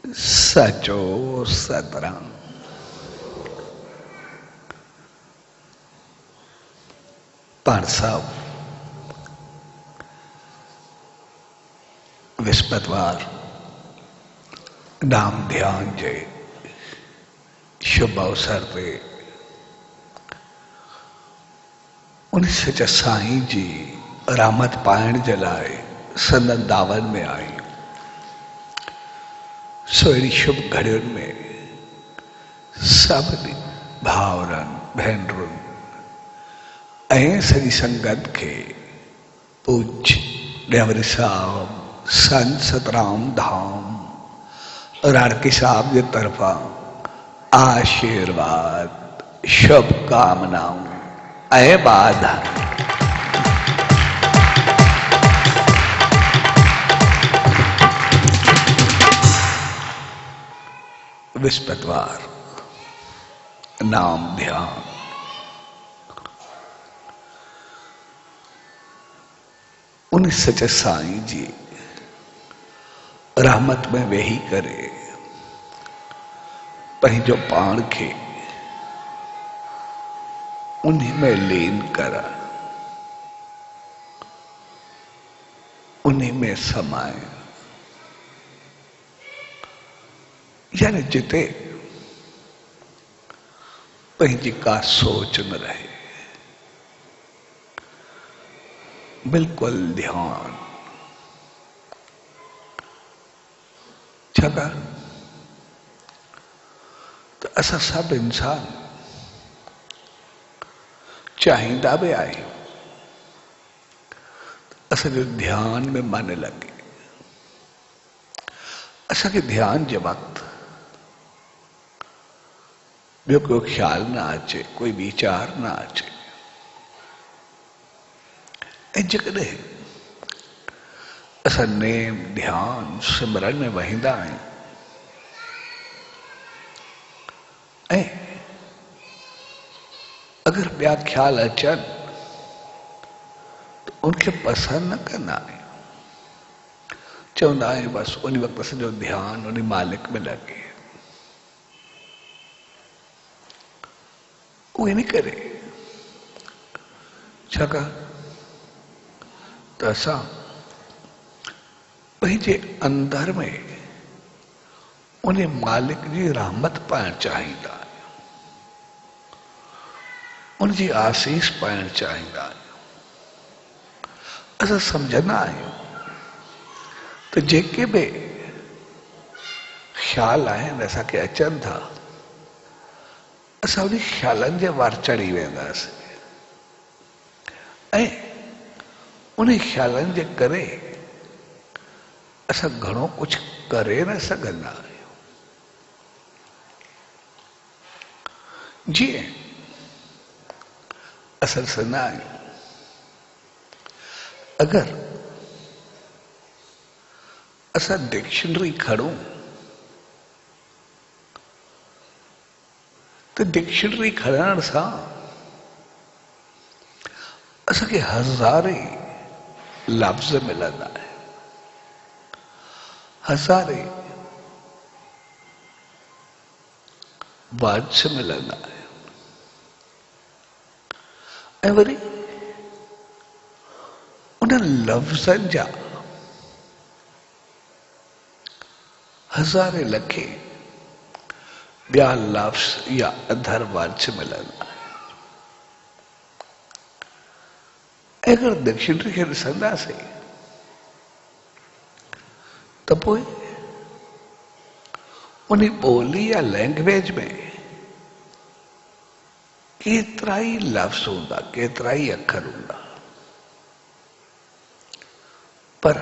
सचो सतराम। पण साहब विस्पतवार नाम ध्यान जे शुभ अवसर पे उन सच साईं जी रामत पाइण जे लाइ संदन दावन में आई। सो अड़ी शुभ घड़ियुनि में सभिनी भाउरनि भेनरुनि ऐं सॼी संगत खे पूज्य ॾेवरी साहब संत सतराम धाम राणकी साहब जे तरफां आशीर्वाद शुभकामनाऊं ऐं वाधायूं। विस्पतवार नाम ध्यान उन सच्चे साईं जी रहमत में वेही करे पंहिंजो पाण खे उन्हीं में लीन कर उन्हीं में समाए, यानी जिते पंहिंजी का सोच न रहे, बिल्कुल ध्यान। छाकाणि त असां सभु इंसान चाहींदा बि आहियूं असांजो ध्यान में मन लगे, असांखे ध्यान जे वक़्तु ॿियो कोई ख्याल ना अचे, कोई विचार ना अचे। ऐं जेकॾहिं असां नेम ध्यान सिमरन में वहींदा आहियूं ऐं अगर ॿिया ख्याल अचनि त उनखे पसंदि न कंदा आहियूं, चवंदा आहियूं बसि उन वक़्तु असांजो ध्यानु उन मालिक में लगे। उहे इन करे छाकाणि त असां पंहिंजे अंदर में उन मालिक जी रहमत पाइण चाहींदा आहियूं, उनजी आसीस पाइण चाहींदा आहियूं। असां सम्झंदा आहियूं त जेके बि ख्याल आहिनि असांखे अचनि था, असां उन ख्यालनि जे वार चढ़ी वेंदासीं ऐं उन ख्यालनि जे करे असां घणो कुछ करे न सघंदा आहियूं। जीअं असां ॾिसंदा आहियूं अगर असां डिक्शनरी खणूं तो डिक्शनरी खणण सां असांखे हज़ारे लफ्ज़ मिलंदा आहिनि, हज़ारे वर्ड्स मिलंदा आहिनि ऐं वरी उन लफ्ज़नि जा हज़ारे लखे ॿिया लफ्ज़ या अधर वर्ड्स मिलंदा आहिनि। अगर डिक्शनरी खे ॾिसंदासीं त पोइ उन ॿोली या लैंग्वेज में केतिरा ई लफ्ज़ हूंदा, केतिरा ई अखर हूंदा, पर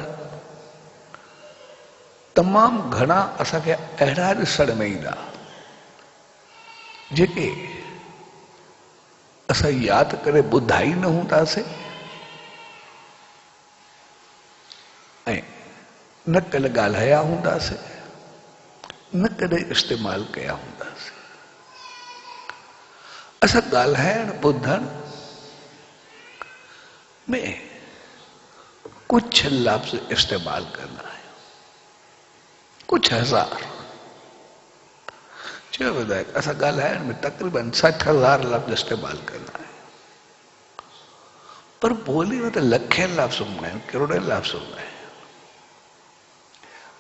तमामु घणा असांखे अहिड़ा ॾिसण में ईंदा जेके असां यादि करे ॿुधाई न हूंदासीं ऐं न कल्ह ॻाल्हाया हूंदासीं, न कॾहिं इस्तेमालु कया हूंदासीं। असां ॻाल्हाइण ॿुधण में कुछ लफ्ज़ इस्तेमाल करना है, कुछ हज़ार, चयो विधायक असां ॻाल्हाइण में तक़रीबन 60,000 लफ़्ज़ इस्तेमालु कंदा आहियूं, पर ॿोली में त लखनि लफ़्ज़ हूंदा आहिनि, करोड़नि लफ़्ज़ हूंदा आहिनि।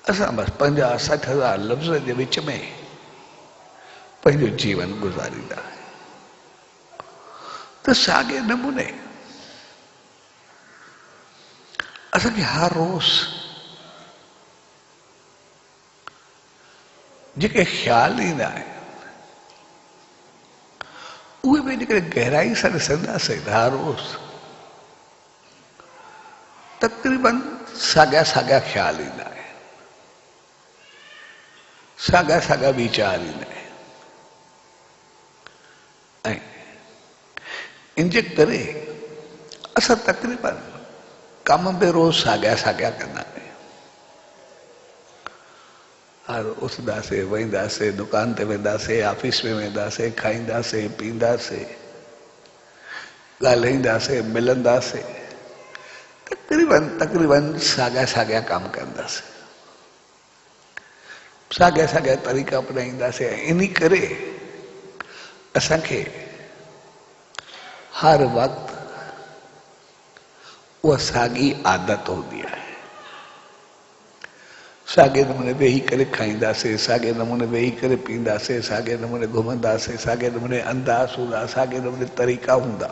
असां बसि 50-60,000 लफ़्ज़ जे विच में पंहिंजो जीवन गुज़ारींदा आहियूं। त साॻे नमूने असांखे हर रोज़ जेके ख़्याल ईंदा आहिनि उहे बि जेकॾहिं गहराई सां ॾिसंदासीं त हर रोज़ तक़रीबन साॻिया साॻिया ख़्याल ईंदा आहिनि, साॻिया साॻिया वीचार ईंदा आहिनि। ऐं इनजे करे असां तक़रीबन कम बि रोज़ साॻिया साॻिया कंदा आहियूं। हर उथंदासीं, वेंदासीं, दुकान ते वेंदासीं, ऑफिस में वेंदासीं, खाईंदासीं, पींदासीं, ॻाल्हाईंदासीं, मिलंदासीं, तक़रीबन साॻिया साॻिया कम कंदासीं, साॻिया साॻिया तरीक़ा अपनाईंदासीं। इन करे असांखे हर वक़्तु उहा साॻी आदत हूंदी आहे। साॻे नमूने वेही करे खाईंदासीं, साॻे नमूने वेही करे पींदासीं, साॻे नमूने घुमंदासीं, साॻे नमूने अंदाज़ हूंदा, साॻे नमूने तरीक़ा हूंदा।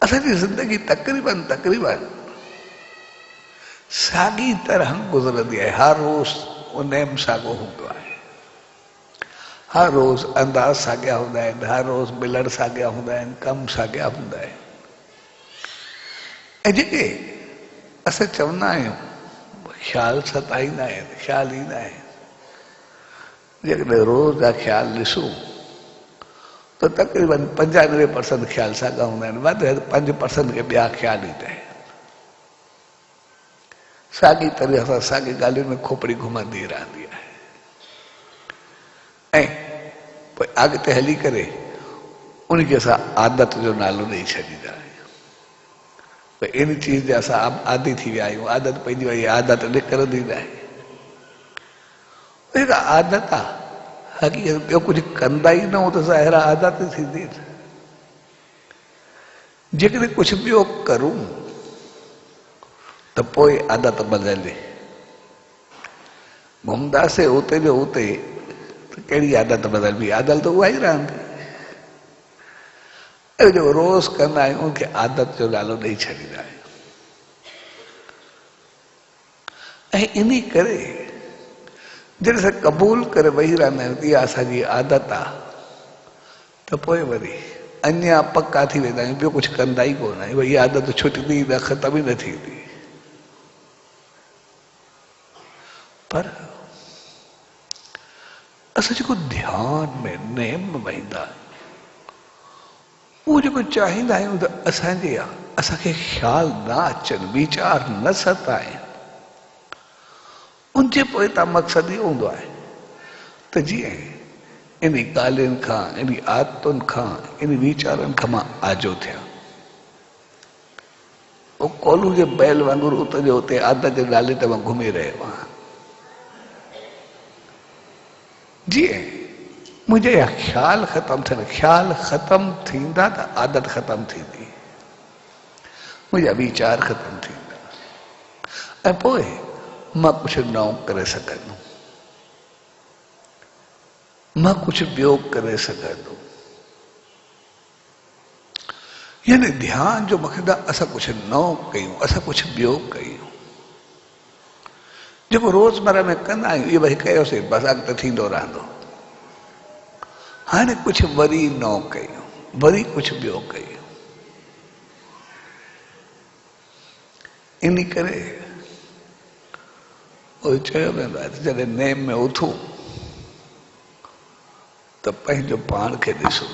असांजी ज़िंदगी तक़रीबन साॻी तरह गुज़रंदी आहे। हर रोज़ उहो नेम साॻियो हूंदो आहे, हर रोज़ अंदाज़ साॻिया हूंदा आहिनि, हर रोज़ मिलण साॻिया हूंदा आहिनि, कम साॻिया हूंदा आहिनि। ऐं जेके असां चवंदा आहियूं ख़्याल सताईंदा आहिनि, ख़्याल ईंदा आहिनि, जेकॾहिं रोज़ जा ख़्याल ॾिसूं त तक़रीबन 95% ख़्याल साॻिया हूंदा आहिनि, वधि में वधि 5% खे ॿिया ख़्याल ईंदा आहिनि। साॻी तरह सां साॻी ॻाल्हियुनि में खोपड़ी घुमंदी रहंदी आहे। ऐं पोइ अॻिते हली करे उनखे असां आदत जो नालो ॾेई छॾींदा आहियूं। भई इन चीज़ जा असां आदी थी विया आहियूं, आदत पइजी वई, आदत निकिरंदी न आहे। जेका आदत आहे हक़ीक़त ॿियो कुझु कंदा ई न हो त ज़ाहिर आदत थींदी न। जेकॾहिं कुझु ॿियो करूं त पोइ आदत बदिलजे। घुमंदासीं उते जो उते त कहिड़ी आदत बदिलबी, आदत त उहा ई रहंदी। जो रोज़ कंदा आहियूं उनखे आदत जो नालो ॾेई छॾींदा आहियूं। ऐं इन करे जॾहिं असां क़बूल करे वेही रहंदा आहियूं इहा असांजी आदत आहे त पोइ वरी अञा पका थी वेंदा आहियूं, ॿियो कुझु कंदा ई कोन आहियूं। इहा आदत छुटंदी न, ख़तम ई न थींदी। पर असां जेको ध्यान में नेम में वेंदा आहियूं उहो जेको चाहींदा आहियूं त असांखे ख़्याल न अचनि, वीचार न सताइनि, उनजे पोइतां मक़सदु इहो हूंदो आहे त जीअं इन ॻाल्हियुनि खां, इन आदतुनि खां, इन वीचारनि खां मां आजो थियां। पोइ कोलू जे बैल वांगुरु उते जो उते आदत जे नाले ते मां घुमी रहियो आहियां। जीअं मुंहिंजा इहा ख़्याल ख़तमु थियनि, ख़्याल ख़तमु थींदा त आदत ख़तमु थींदी, मुंहिंजा वीचार ख़तमु थींदा, ऐं पोइ मां कुझु नओं करे सघंदुमि, मां कुझु ॿियो करे सघंदुमि। यानी ध्यान जो मक़सदु आहे असां कुझु नओं कयूं, असां कुझु ॿियो कयूं। जेको रोज़मर्रा में कंदा आहियूं इहो भई कयोसीं, बसि अॻिते थींदो रहंदो। हाणे कुझु वरी नओं कयूं, वरी कुझु ॿियो कयूं। इन करे चयो वेंदो आहे त जॾहिं नेम में उथूं त पंहिंजो पाण खे ॾिसो।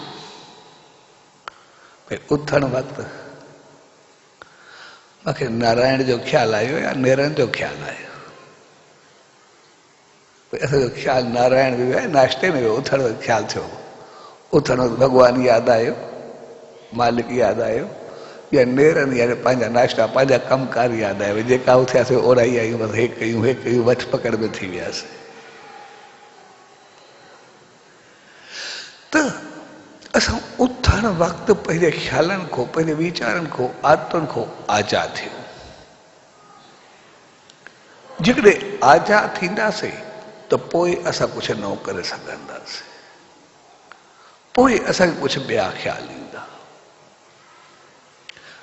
भई उथण वक़्तु मूंखे नारायण जो ख़्यालु आयो या नेरन जो ख़्यालु आयो। भई असांजो ख़्यालु नारायण में वियो आहे, नाश्ते में वियो, उथण जो ख़्यालु थियो, उथण भॻवानु यादि आयो, मालिक यादि आयो, या नेरन यानी पंहिंजा नाश्ता, पंहिंजा कमकार यादि आयो। जेका उथियासीं ओराई आयूं, बसि हे कयूं, हे कयूं, वठ पकड़ में थी वियासीं। उथण वक़्तु पंहिंजे ख़्यालनि खां, पंहिंजे वीचारनि खां, आदतुनि खां आज़ाद थियो। जेकॾहिं आज़ाद थींदासीं त पोइ असां कुझु नओं करे सघंदासीं, पोइ असांखे कुझु ॿिया ख़्याल ईंदा।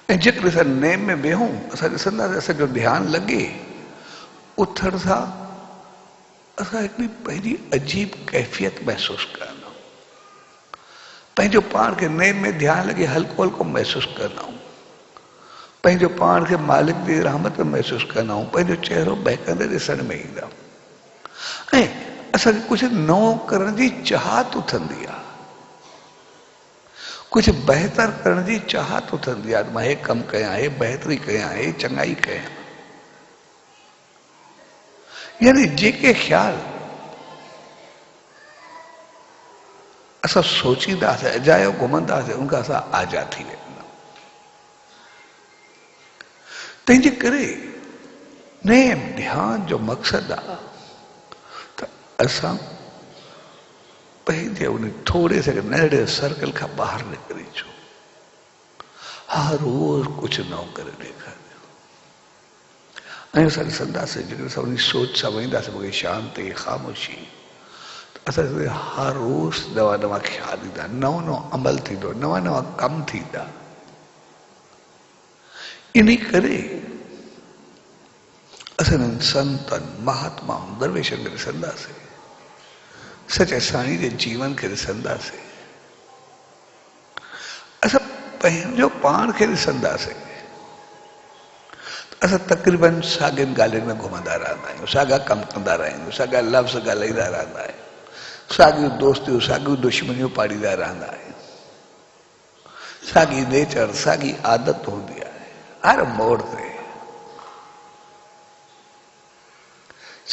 ऐं जेकॾहिं असां नेम में वेहूं, असां ॾिसंदासीं असांजो ध्यानु लॻे, उथण सां असां हिकिड़ी पंहिंजी अजीब कैफ़ियत महसूसु कंदा आहियूं, पंहिंजो पाण खे नेम में ध्यानु लॻे हल्को हल्को महसूसु कंदा आहियूं, पंहिंजो पाण खे मालिक जी रहमत महसूसु कंदा आहियूं, पंहिंजो चहिरो बहकंदे ॾिसण में ईंदा आहियूं। ऐं असांखे कुझु नओं करण जी चाहत उथंदी आहे, कुछ बेहतर करण जी चाहत उथंदी आहे। मां हे कमु कयां, हे बहितरी कयां, हे चङाई कयां। यानी जेके ख्याल असां सोचींदासीं, अजायो घुमंदासीं, उनखां असां आज़ाद थी वेंदा। तंहिंजे करे नेम ध्यान जो मक़सदु आहे त असां पंहिंजे उन थोरे से नंढे सर्कल खां ॿाहिरि निकिरी अचूं, हर रोज़ कुझु नओं करे ॾेखारियो। ऐं असां ॾिसंदासीं जेकॾहिं असां उन सोच सां वेंदासीं, मूंखे शांती ख़ामोशी, त असां हर रोज़ नवां नवां ख़्याल ईंदा, नओं नओं अमल थींदो, नवां नवां कम थींदा। इन करे असां संतनि, महात्माउनि, दरवेशनि खे ॾिसंदासीं, सचे साईं जे जीवन खे ॾिसंदासीं, असां पंहिंजो पाण खे ॾिसंदासीं, असां तक़रीबन साॻियुनि ॻाल्हियुनि में घुमंदा रहंदा आहियूं, साॻा कमु कंदा रहंदा आहियूं, साॻा लफ़्ज़ ॻाल्हाईंदा रहंदा आहियूं, साॻियूं दोस्तियूं, साॻियूं दुश्मनियूं पाड़ींदा रहंदा आहियूं, साॻी नेचर, साॻी आदत हूंदी आहे हर मोड़ ते।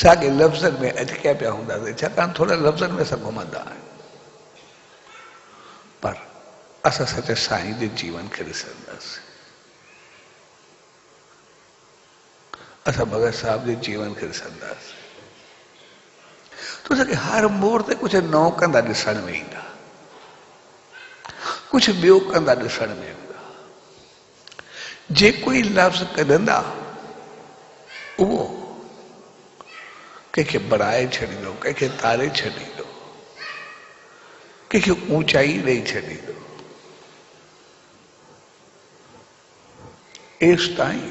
साॻे लफ़्ज़नि में अटकिया पिया हूंदासीं, छाकाणि थोड़ा लफ़्ज़नि में असां घुमंदा आहियूं, पर असां सचे साईं जे जीवन खे ॾिसंदासीं, असां भगत साहब जे जीवन खे ॾिसंदासीं, तो असांखे हर मोड़ ते कुझु नओं कंदा ॾिसण में ईंदा, कुझु ॿियो कंदा ॾिसण में ईंदा। जेको ई लफ़्ज़ कढंदा उहो कंहिंखे बणाए छॾींदो, कंहिंखे तारे छॾींदो, कंहिंखे ऊंचाई ॾेई छॾींदो। एसि ताईं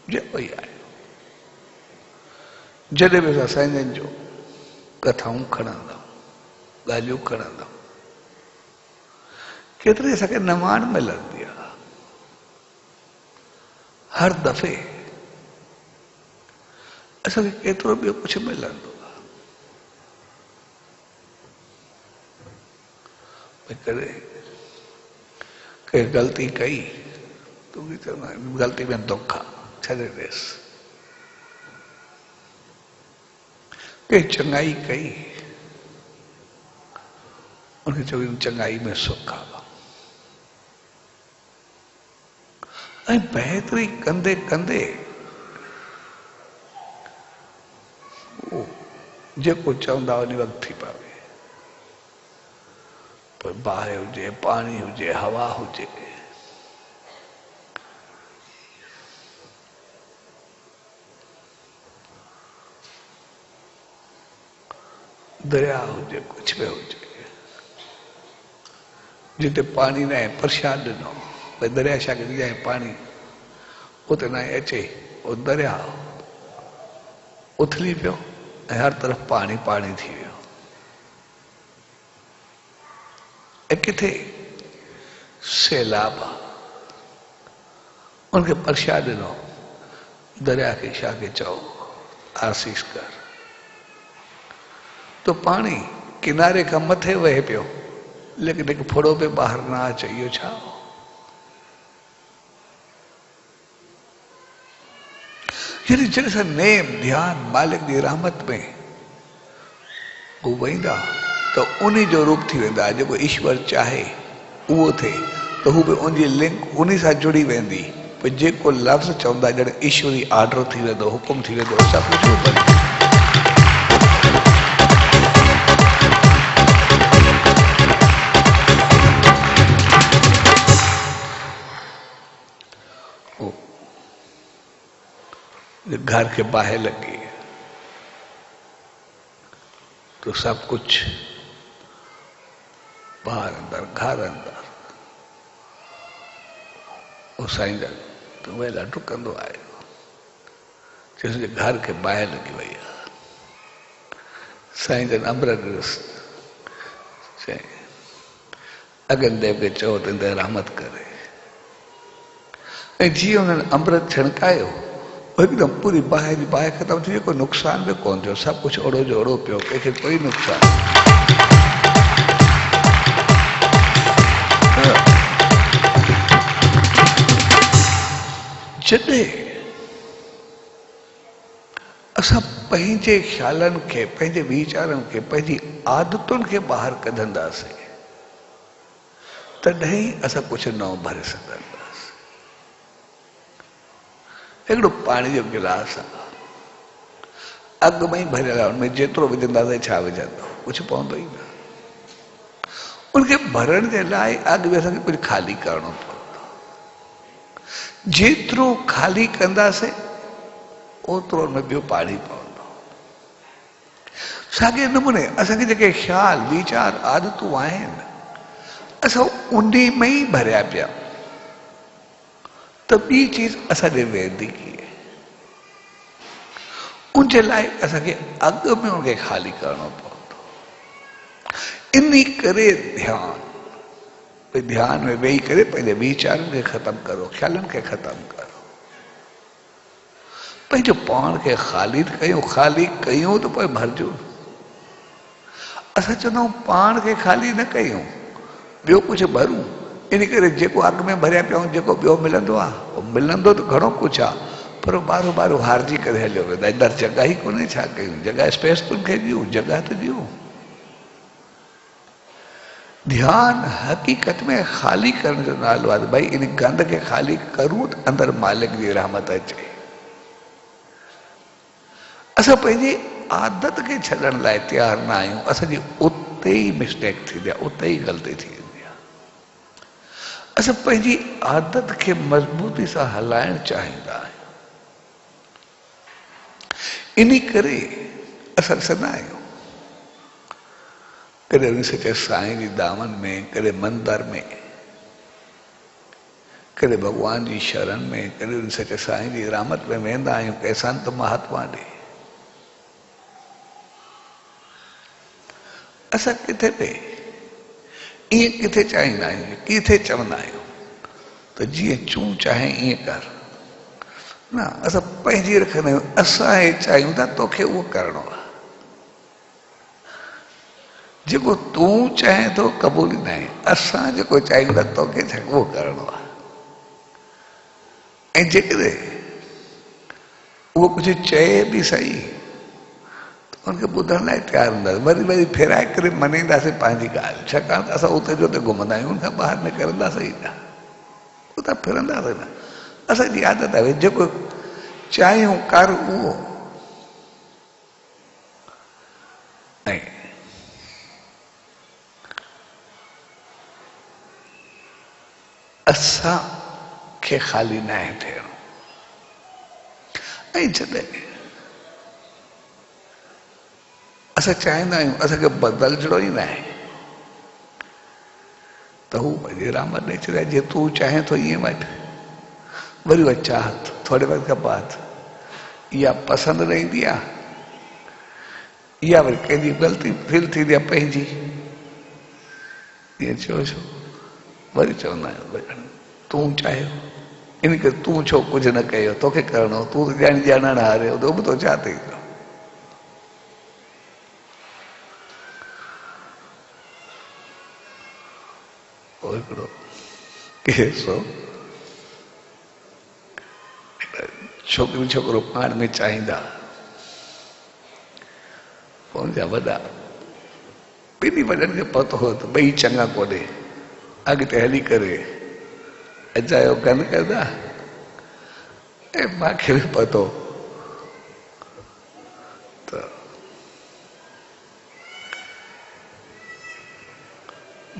जेको ई आहे, जॾहिं बि असां साईं जो कथाऊं खणंदा, ॻाल्हियूं खणंदा, केतिरी असांखे नवाण मिलंदी आहे। हर दफ़े असांखे केतिरो ॿियो कुझु मिलंदो आहे। कॾहिं कंहिं ग़लती कई तो बि चवंदा आहिनि ग़लती में दुख आहे, छॾे ॾेसि। कंहिं चङाई कई, उनखे चवंदा चङाई में सुख आहे। ऐं बहितरी कंदे कंदे जेको चवंदा उन वक़्तु थी पवे, पोइ बाहि हुजे, पाणी हुजे, हवा हुजे, दरिया हुजे, कुझु बि हुजे, जिते पाणी न आहे प्रसाद ॾिनो, भई दरिया छा कॾी आहे पाणी उते न अचे, उहो दरिया उथली पियो ऐं हर तरफ़ पाणी पाणी थी वियो। ऐं किथे सैलाब आहे, उनखे प्रसाद ॾिनो, दरिया खे छा खे चओ आसीस कर, तो पाणी किनारे खां मथे वहे पियो, लेकिन हिकु फुड़ो बि ॿाहिरि न अचे। इहो छा? यानी जॾहिं असां नेम ध्यान मालिक जी रहमत में हू वेंदा त उन जो रूप थी वेंदा। जेको ईश्वर चाहे उहो थिए त हू बि उनजी लिंक उन सां जुड़ी वेंदी। पोइ जेको लफ़्ज़ चवंदा ॼण ईश्वरी आर्डर थी वेंदो, हुकुम थी वेंदो, सभु कुझु बने। घर के बाहर लगी तो सब कुछ बाहर अंदर घर अंदर वो साईं जन तो वेला डुकंदो आयो जैसे घर के बाहर लगी वही साईं जन अमृत अगन देव के चओ त रहमत करे जी उन्होंने अमृत छिणकायो एकदम पूरी बाहि जी बाहि खत्म थी कोई नुकसान भी कोन थियो सब कुछ ओड़ो जो ओड़ो पियो कंहिंखे कोई नुकसान जॾहिं असां पंहिंजे ख़्यालनि खे पंहिंजे वीचारनि खे पंहिंजी आदतुनि खे ॿाहिरि कढंदासीं तॾहिं असां कुझु नओं भरे सघंदासीं हिकिड़ो पाणी जो गिलास आहे अॻु में ई भरियल आहे उनमें जेतिरो विझंदासीं छा विझंदो कुझु पवंदो ई न उनखे भरण जे लाइ अॻु में असांखे कुझु ख़ाली करणो पवंदो जेतिरो ख़ाली कंदासीं ओतिरो उनमें ॿियो पाणी पवंदो साॻे नमूने असांखे जेके ख़्याल वीचार आदतूं आहिनि असां उन में ई भरिया पिया तो ॿी चीज असांजे वेंदी कीअं उनजे लाइ असांखे अॻु में उनखे ख़ाली करणो पवंदो इन करे ध्यान में वेही करे पंहिंजे वीचारनि खे ख़तमु करो ख़्यालनि खे ख़तमु करो पंहिंजो पाण खे ख़ाली कयूं त पोइ भरिजो असां चवंदा आहियूं पाण खे ख़ाली न कयूं ॿियो कुझु भरूं इन करे जेको अॻु में भरिया पिया जेको ॿियो मिलंदो आहे उहो मिलंदो त घणो कुझु आहे पर बारो बारो हारजी करे हलियो वेंदो अंदरि जॻह ई कोन्हे छा कयूं जॻह स्पेस तो खे ॾियूं जॻह त ॾियूं ध्यान हक़ीक़त में ख़ाली करण जो नालो आहे भाई इन गंद खे ख़ाली करूं त अंदरि मालिक जी रहमत अचे असां पंहिंजी आदत खे छॾण लाइ तयारु न आहियूं असांजी उते ई मिस्टेक थींदी आहे उते ई ग़लती थी वेंदी आहे असां पंहिंजी आदत खे मज़बूती सां हलाइण चाहींदा आहियूं इन करे असां ॾिसंदा आहियूं कॾहिं उन सचे साईं जी दामन में कॾहिं मंदर में कॾहिं भॻवान जी शरण में कॾहिं उन सचे साईं जी रहमत में वेंदा आहियूं कंहिं संत महात्मा ॾे असां किथे पे ईअं किथे चाहींदा आहियूं किथे चवंदा आहियूं त जीअं चूं चाहे ईअं कर न असां पंहिंजी रखंदा आहियूं असां हे चाहियूं था तोखे उहो करिणो आहे जेको तूं चाहे थो क़बूल न आहे असां जेको चाहियूं था तोखे उहो करिणो आहे ऐं जेकॾहिं उहो कुझु चए बि सही उनखे ॿुधण लाइ तयारु हूंदासीं वरी वरी फेराए करे मञींदासीं पंहिंजी ॻाल्हि छाकाणि त असां उते जो उते घुमंदा आहियूं उनखां ॿाहिरि निकिरंदासीं ई न उतां फिरंदासीं न असांजी आदत आहे जेको चाहियूं कर उहो ऐं असां खे ख़ाली न आहे थियणो ऐं जॾहिं असां चाहींदा आहियूं असांखे बदिलजणो ई न आहे त हू पंहिंजे रहमत ॾेई छॾिया जीअं तूं चाहे थो ईअं वटि वरी वटि चाहत थोरे वक़्त खां बाद इहा पसंदि न ईंदी आहे इहा वरी कंहिंजी ग़लती फील थींदी आहे पंहिंजी ईअं छो वरी चवंदा आहियूं तूं चाहियो इन करे तूं छो कुझु न कयो तोखे करिणो तूं ॼाणण हारियो त बि तो छा थींदो हिकिड़ो केस हो छोकिरी छोकिरो पाण में चाहींदा हुनजा वॾा ॿिन्ही वॾनि खे पतो हो त ॿई चङा कोन्हे अॻिते हली करे अजायो कन कंदा ऐं मूंखे बि पतो त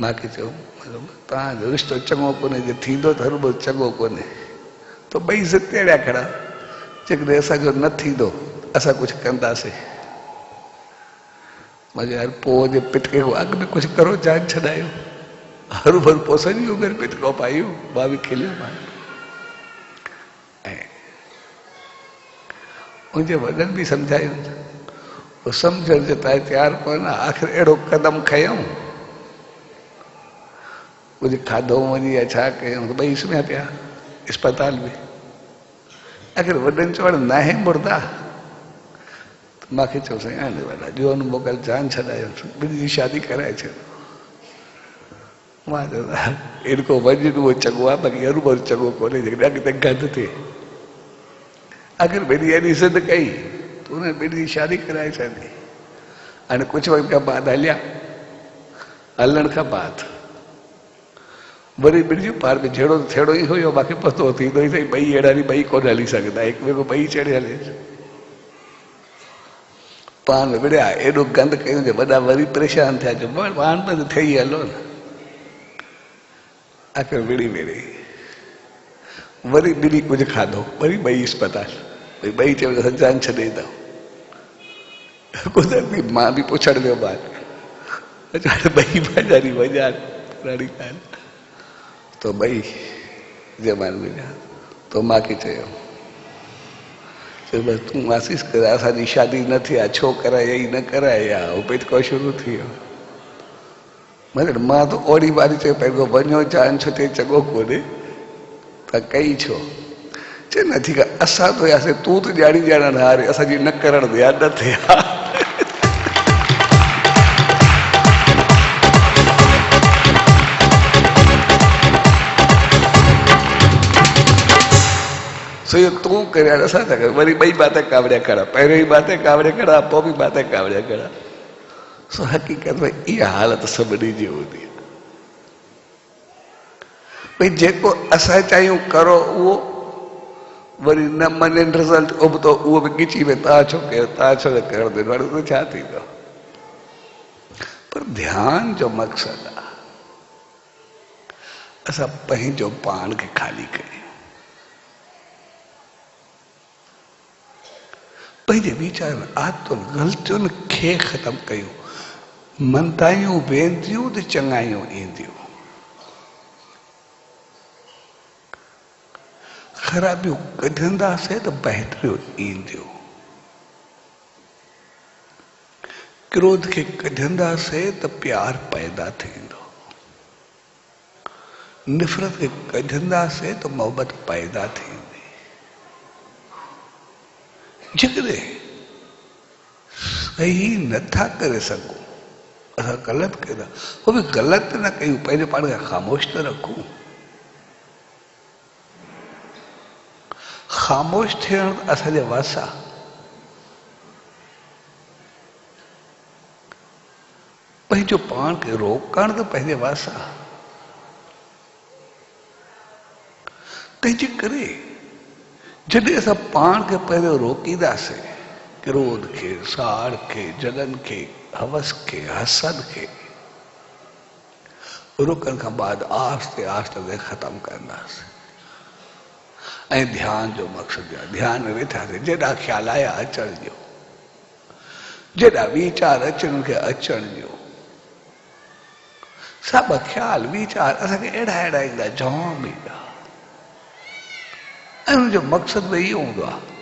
मूंखे चयो तव्हांजो रिश्तो चङो कोन्हे जे थींदो त हर चङो कोन्हे त ॿई ज़िद अहिड़ा खड़ा जेकॾहिं असांजो न थींदो असां कुझु कंदासीं। मां यार पोइ जे पिटके को अॻु में कुझु करो जान छॾायो हरू भरू पोइ सॼी उमिरि पिटको पायूं। मां बि खिलियोमांसि ऐं मुंहिंजे वॾनि बि सम्झायूं, उहो सम्झण जे ताईं तयारु कोन। आख़िर अहिड़ो कदम खयूं, कुझु खाधो वञी या छा कयूं त ॿई सुम्हिया पिया अस्पताल में। आख़िर वॾनि चवण न आहे मुर्दा, मूंखे चयो साईं हाणे वॾा ॾियो न मोकल जान छॾायो, ॿिनि जी शादी कराए छॾ। मां चयो इनको वञ उहो चङो आहे, बाक़ी हरू भरू चङो कोन्हे जेकॾहिं अॻिते गंद थिए। आख़िर ॿिनी एॾी ज़िद कई त हुन ॿिनि जी शादी कराए छॾी। हाणे कुझु वक़्त खां बाद हलिया, हलण खां बाद वरी ॿिनि जो पार में जहिड़ो थियणो ई हुयो मूंखे पतो थींदो ई साईं ॿई अहिड़ा ॿई कोन हली सघंदा, हिकु ॿिए को ॿई चढ़े हले। पान विड़िया एॾो गंद कयूं जो वॾा वरी परेशान थिया, जो पाण बंदि थिए ई हलो न। आख़िर विड़ी विड़ी वरी ॿिनी कुझु खाधो, वरी ॿई अस्पताल, ॿई चयो असां जान छॾे ईंदा। कुदरती मां बि पुछण वियो ॿार, ॿई बाज़ारी वञा पुराणी ॻाल्हि। तो ॿई जवान मिलिया तो मूंखे चयो बसि तूं आसीस कर, असांजी शादी न थी आहे, छो कराए न कराए या उहो पिटको शुरू थी वियो। मगर मां त ओड़ी वारी चयो पंहिंजो वञो जान छुटे चङो कोन्हे त कई छो? चए नथी का असां तो हुयासीं, तूं त ॼाणी ॼाणण हारे, असांजी न करण दिया न थिया। सो इहो तूं करे असां था कयूं, वरी ॿई बातें कावड़िया खड़ा, पहिरियों ई बातें कावड़े खड़ा, पोइ बि बातें कावड़िया खड़ा। सो हक़ीक़त में इहा हालत सभिनी जी हूंदी आहे। भई जेको असां चाहियूं करो उहो वरी न मञनि रिज़ल्ट उबतो, उहो बि ॻिची में तव्हां छो कयो, तव्हां छो न करणु ॾिनो, हाणे त छा थींदो। पर ध्यान जो मक़सदु आहे असां पंहिंजो पाण खे ख़ाली कयूं, पंहिंजे वीचारनि आदतुनि ग़लतियुनि खे ख़तमु कयूं। मंदायूं वेंदियूं त चङायूं ईंदियूं, ख़राबियूं कढंदासीं त बहितरियूं ईंदियूं, क्रोध खे कढंदासीं त प्यार पैदा थींदो, नफ़रत खे कढंदासीं त मोहबत पैदा थींदी। जेकॾहिं सही नथा करे सघूं, असां ग़लति कयूं, उहो बि ग़लति न कयूं, पंहिंजे पाण खे ख़ामोश न रखूं। ख़ामोश थियण असांजे वस आहे। पंहिंजो पाण खे रोकण त पंहिंजे वस आहे। तंहिंजे करे जॾहिं असां पाण खे पहिरियों रोकींदासीं, क्रोध खे, साड़ खे, जलन खे, हवस खे, हसद खे, रोकण खां बाद आस्ते आस्ते ख़तमु कंदासीं। ऐं ध्यान जो मक़सदु आहे, ध्यान वेठासीं, जेॾा ख़्याल आया अचण ॾियो, जेॾा वीचार अचनि खे अचण ॾियो। सभु ख़्याल वीचार असांखे अहिड़ा अहिड़ा ईंदा, जाम ईंदा, ऐं हुनजो मक़सदु बि इहो हूंदो आहे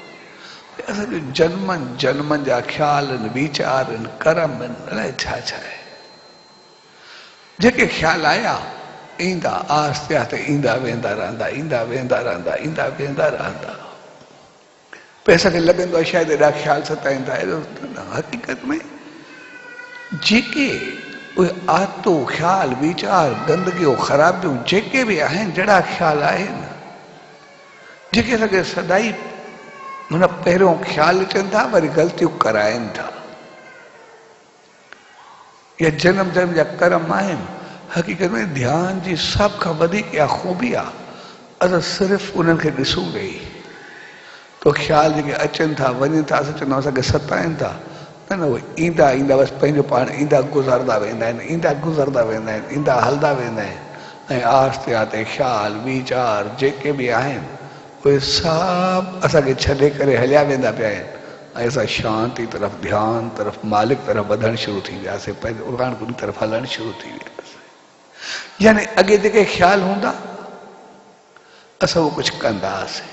असांजो जन्मनि जन्मनि जा ख़्याल आहिनि, वीचार आहिनि, कर्म आहिनि, अलाए छा छा आहे। जेके ख़्याल आया ईंदा, आस्ते आस्ते ईंदा वेंदा रहंदा, ईंदा वेंदा रहंदा, ईंदा वेंदा रहंदा। पोइ असांखे लॻंदो आहे शायदि एॾा ख़्याल सताईंदा, हक़ीक़त में जेके उहे आदतूं, ख़्याल, वीचार, गंदगियूं, ख़राबियूं जेके बि आहिनि, जहिड़ा ख़्याल आहिनि, जेके असांखे सदाई हुन पहिरियों ख़्याल अचनि था, वरी ग़लतियूं कराइनि था, या जन्म जन्म जा कर्म आहिनि। हक़ीक़त में ध्यान जी सभ खां वधीक इहा ख़ूबी आहे, असां सिर्फ़ु उन्हनि खे ॾिसूं वेही, तो ख़्याल जेके अचनि था वञनि था, असां चवंदा असांखे सताइनि था, न न उहे ईंदा ईंदा बसि पंहिंजो पाण ईंदा गुज़रंदा वेंदा आहिनि, ईंदा गुज़रंदा वेंदा आहिनि, ईंदा हलंदा वेंदा आहिनि। ऐं आस्ते आस्ते ख़्याल, वीचार जेके बि आहिनि उहे सब असांखे छॾे करे हलिया वेंदा पिया आहिनि ऐं असां शांति तरफ़ ध्यान तरफ़ मालिक तरफ़ वधणु शुरू थी वियासीं पंहिंजे उड़ान गुड़ी तरफ़ हलणु शुरू थी वियासीं यानी अॻे जेके ख़्याल हूंदा असां उहो कुझु कंदा हुआसीं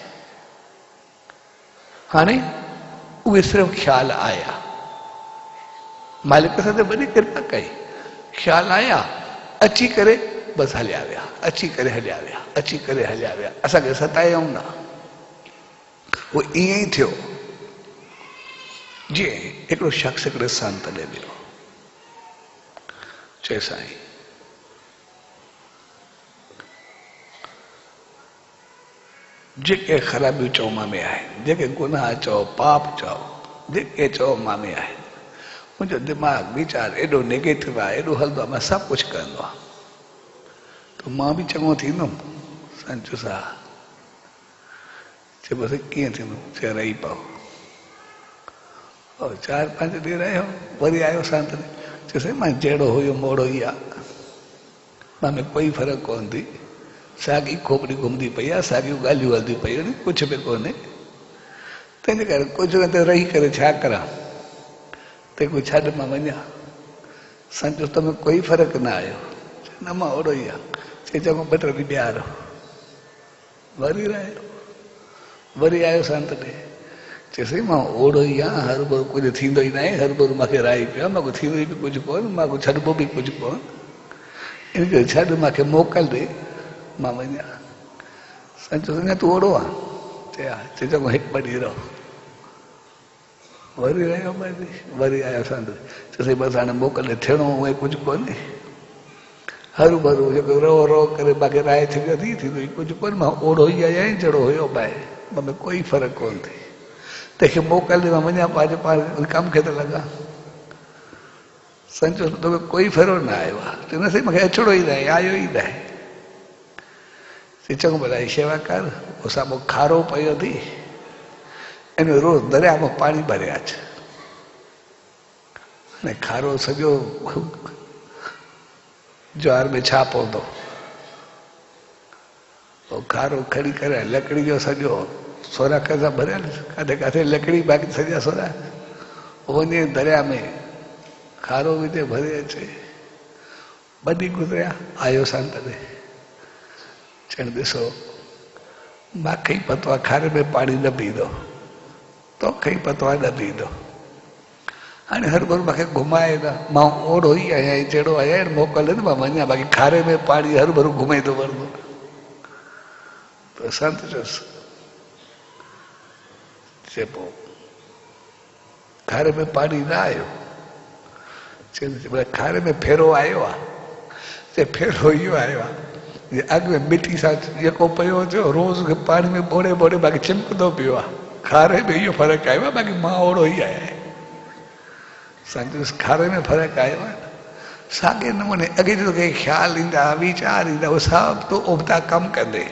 हाणे उहे सिर्फ़ु ख़्याल आया मालिक असां ते वॾी कृपा कई ख़्याल आया अची करे बसि हलिया विया अची करे हलिया विया अची करे हलिया विया असांखे सतायूं न उहो ईअं ई थियो जीअं हिकिड़ो शख़्स हिकिड़े संत ॾे वियो चए साईं जेके ख़राबियूं चओ मां में आहिनि जेके गुनाह चओ पाप चओ जेके चओ मां में आहिनि मुंहिंजो दिमाग़ वीचार एॾो नेगेटिव आहे एॾो हलंदो आहे मां सभु कुझु कंदो आहे त मां बि चङो थींदुमि संचू साहिबु चइबोसि कीअं थींदो चए रही पओ और 4-5 ॾींहं रहियो वरी आयो संत चयोसि मां जहिड़ो हुयो मोड़ो ई आहे मां में कोई फ़र्क़ु कोन थी साॻी खोपड़ी घुमंदी पई आहे साॻियूं ॻाल्हियूं हलंदियूं पयूं आहिनि कुझु बि कोन्हे तंहिंजे करे कुझु न त रही करे छा करां तंहिंखां छॾ मां वञा संत तमें कोई फ़र्क़ु न आयो न मां ओड़ो ई आहे चई चङो 2 टे ॾींहं ॿिया रहो वरी रहियो वरी आयो संत ॾे चयोसि मां ओड़ो ई आहियां हर भरू कुझु थींदो ई न आहे हर भरू मूंखे राही पियो आहे मूंखे थींदो ई बि कुझु कोन मूंखे छॾिबो बि कुझु कोन इन करे छॾ मूंखे मोकल ॾे मां वञा संत अञा तूं ओड़ो आहे चए चङो 1-2 ॾींहं रहो वरी रहियो वरी आयो संत चयोसि बसि हाणे मोकल थियणो उहे कुझु कोन्हे हरू भरू जेको रो रो करे मूंखे राहे थींदो थींदो ई कुझु कोन्हे मां ओड़ो ई आहियां जहिड़ो हुयो ॿाहिरि मां में कोई फ़र्क़ु कोन थी तंहिंखे मोकल ॾे मां वञा पंहिंजे पाण कम खे त लॻा संचो तोखे कोई फ़र्क़ु न आयो आहे चवंदासीं मूंखे अचिणो ई न आहे आयो ई न आहे चङो भला शेवा कर पोइ साम्हूं खारो पियो थी इन रोज़ दरिया में पाणी भरे अच हाणे खारो सॼो ज्वार में छा पवंदो पोइ खारो खणी करे लकड़ी जो सॼो सोराख सां भरियल किथे किथे लकड़ी बाक़ी सॼा सोरा वञे दरिया में खारो विझे भरे अचे 2 ॾींहं गुज़रिया आयो संत ॾे चवण ॾिसो मूंखे ई पतो आहे खारे में पाणी न पींदो तोखे ई पतो आहे न पींदो हाणे हर भरू मूंखे घुमाए न मां ओड़ो ई आहियां जहिड़ो आहियां मोकल न मां वञा बाक़ी खारे में पाणी हर भरू घुमे थो वरंदो त संत चयोसि चए पोइ खारे में पाणी न आयो चए खारे में फेरो आयो आहे चए फेरो इहो आयो आहे अॻ में मिटी सां जेको पियो थियो रोज़ पाणी में ॿोड़े ॿोड़े बाक़ी चिमकंदो पियो आहे खारे में इहो फ़र्क़ु आयो आहे बाक़ी मां ओड़ो ई आहियां संत खारे में फ़र्क़ु आयो आहे साॻे नमूने अॻे जो के ख़्याल ईंदा वीचार ईंदा उहे सभु तो उबता कमु कंदे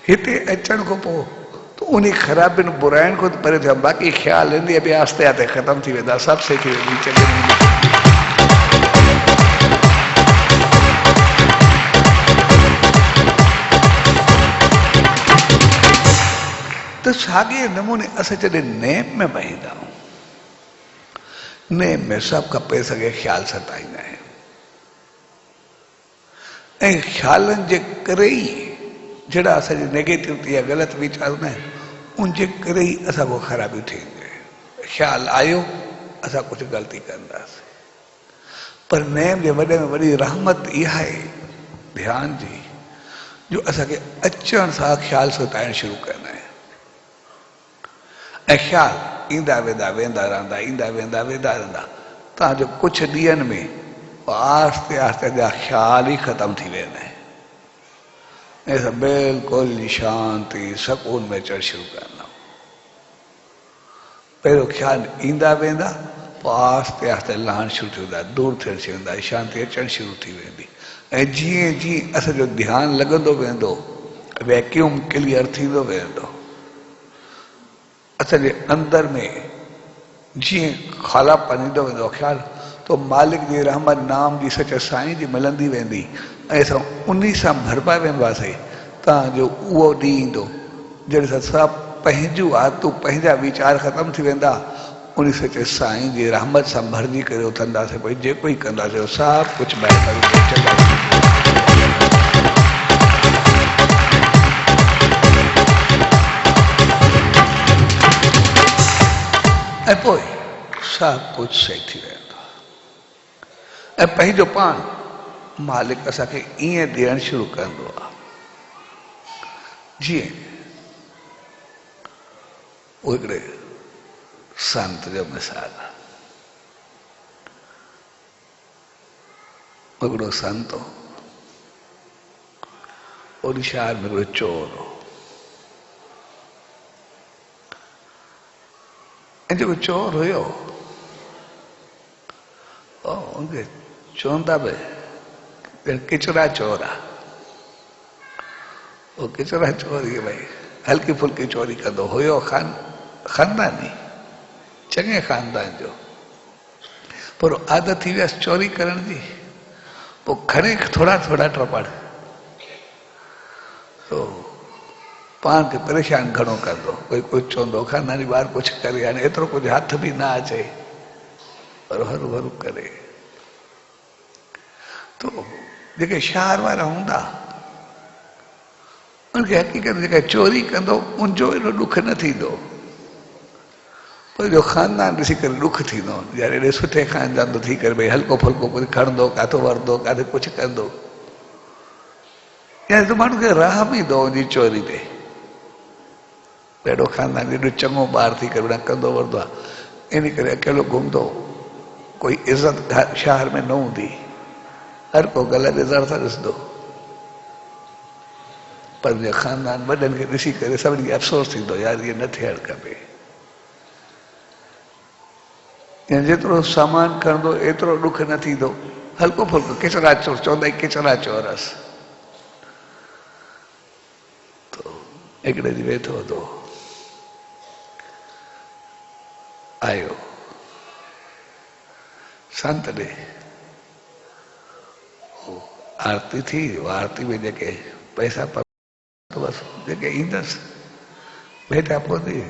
हिते अचण खां पोइ त उन ख़राबियुनि बुराइनि खां परे थिया बाक़ी ख़्याल ईंदी बि आहिस्ते आहिस्ते ख़तमु थी वेंदा सभु सिखी वेंदी चङी तो साॻे नमूने असां जॾहिं नेम में वहींदा आहियूं नेम में सभु खपे सघे ख़्याल सताईंदा आहिनि ऐं ख़्यालनि जे करे ई जहिड़ा असांजी नेगेटिविटी या ग़लति वीचार हूंदा आहिनि उनजे करे ई असांखो ख़राबियूं थींदियूं आहिनि ख़्याल आयो असां कुझु ग़लती कंदासीं पर नेम जे वॾे में वॾी रहमत इहा आहे ध्यान जी जो असांखे अचण सां ख़्याल सताइण शुरू कंदा आहिनि ऐं ख़्याल ईंदा वेंदा वेंदा रहंदा ईंदा वेंदा वेंदा रहंदा तव्हांजो कुझु ॾींहंनि में आहिस्ते आहिस्ते जा ख़्याल ई ख़तमु थी वेंदा आहिनि ऐं असां बिल्कुलु शांति सुकून में अचणु शुरू कंदा पहिरियों ख़्याल ईंदा वेंदा पोइ आहिस्ते आहिस्ते लहणु शुरू थी वेंदा दूर थियणु शुरू वेंदा शांति अचणु शुरू थी वेंदी ऐं जीअं जीअं असांजो ध्यानु लॻंदो वेंदो वैक्यूम क्लियर थींदो वेंदो असांजे अंदर में जीअं खालापन ईंदो वेंदो ख़्याल तो मालिक जी रहमत नाम जी सच साईं जी मिलंदी वेंदी ऐं असां उन सां भरपा वेंदासीं तव्हांजो उहो ॾींहुं ईंदो जॾहिं सभु पंहिंजूं आदतूं पंहिंजा वीचार ख़तम थी वेंदा, उन से चए साईं जी रहमत सां भरिजी करे उथंदासीं, भई जेको ई कंदासीं सभु कुझु महिरबानी ऐं पोइ सभु कुझु सही थी वेंदो। ऐं पंहिंजो पाण मालिक असांखे ईअं ॾियणु शुरू कंदो आहे जीअं वो हिकिड़े संत जो मिसाल आहे। हिकिड़ो संत हो, उन शहर में हिकिड़ो चोर हो। ऐं जेको चोर हुयो उनखे चवंदा बि किचरा चोर आहे। वो किचरा चोरी भई हल्की फुल्की चोरी कंदो हुयो, खानदानी चङे खानदान जो, पर आदत थी वियसि चोरी करण जी। पोइ खणे थोड़ा थोड़ा टपड़ तो पाण खे परेशान घणो कंदो। कोई कुझु चवंदो खानदानी ॿार कुझु करे, हाणे एतिरो कुझु हथ बि न अचे पर हरू हरू करे। तो जेके शहर वारा हूंदा उनखे हक़ीक़त जेका चोरी कंदो उनजो एॾो ॾुख न थींदो, पर जो ख़ानदान ॾिसी करे ॾुख थींदो। यार एॾे सुठे ख़ानदान जो थी करे भई हल्को फुल्को कुझु खणंदो, काथो वरंदो, काथे कुझु कंदो, यार तो माण्हू खे रहम ईंदो उनजी चोरी ते। अहिड़ो ख़ानदान एॾो चङो ॿार थी करे न कंदो वरंदो आहे, इन करे अकेलो घुमंदो, कोई इज़त शहर में न हूंदी, हर को ग़लति नज़र सां ॾिसंदो। पर ख़ानदान वॾनि खे ॾिसी करे सभिनी खे अफ़सोस थींदो, यार इहे न थियणु खपे। या जेतिरो सामान खणंदो एतिरो ॾुख न थींदो, हल्को फुल्को किचरा चोर चवंदा किचरा चोरस। तो हिकिड़े ॾींहुं वेठो तो आयो संत ॾे, आरती थी, आरती में जेके पैसा तो बस जेके ईंदसि भेटा पवंदी